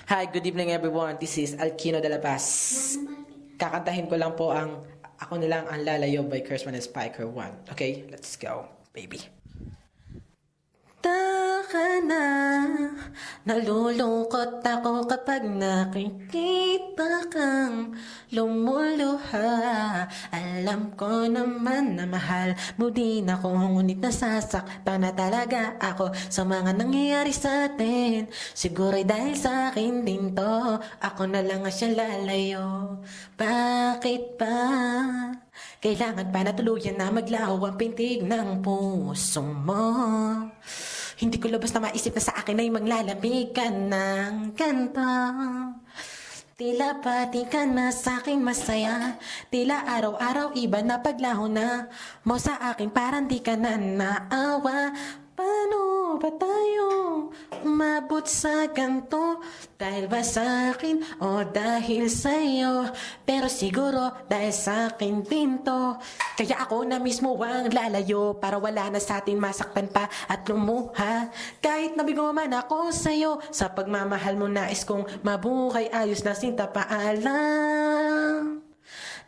Hi, good evening everyone. This is Alquino de la Paz. Kakantahin ko lang po ang Ako na lang ang lalayo by Kursman and Spiker 1. Okay, let's go, baby. Taka na, nalulungkot ako kapag nakikita kang lumuluha. Alam ko naman na mahal mo din ako, ngunit nasasaktan na talaga ako sa mga nangyayari sa atin. Siguro'y dahil sa akin din to, ako na lang ang siya lalayo. Bakit ba? Kailangan pa na tuluyan na maglaho ang pintig ng puso mo. Hindi ko lubos na maisip na sa akin ay manglalamig ka ng ganito. Tila pati ka na sa'king masaya, tila araw-araw iba na paglaho na mo sa akin, parang di ka na naawa. Paano ba tayo umabot sa ganito? Dahil ba sa akin o dahil sa'yo? Pero siguro dahil sa akin din to. Kaya ako na mismo ang lalayo para wala na sa atin masaktan pa at lumuha. Kahit nabigo man ako sa'yo, sa pagmamahal mo nais kong mabuhay, ayos na sinta paalam.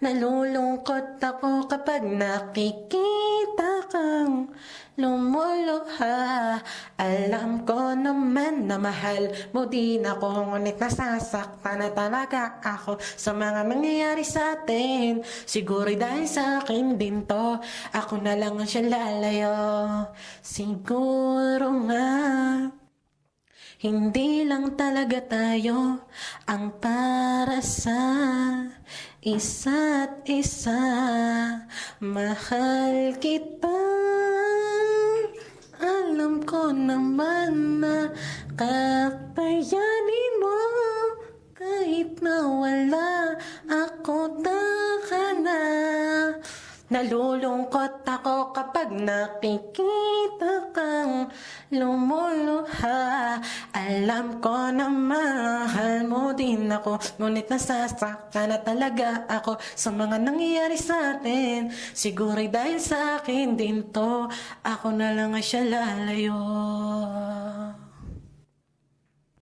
Nalulungkot ako kapag nakikita kang lumuluha. Alam ko naman na mahal mo din ako, ngunit nasasaktan na talaga ako sa mga nangyayari sa atin. Siguro'y dahil sa akin din to, ako na lang ang siya lalayo. Siguro nga hindi lang talaga tayo ang para sa isa't isa. Mahal kita, alam ko naman na kapayanin mo. Kahit na wala ako, taka na. Nalulungkot ako kapag nakikita kang lumuluha. Alam ko na mahal mo din ako, ngunit nasasaktan na talaga ako sa mga nangyayari sa atin. Siguro'y dahil sa akin din to, ako na lang ay siya lalayo.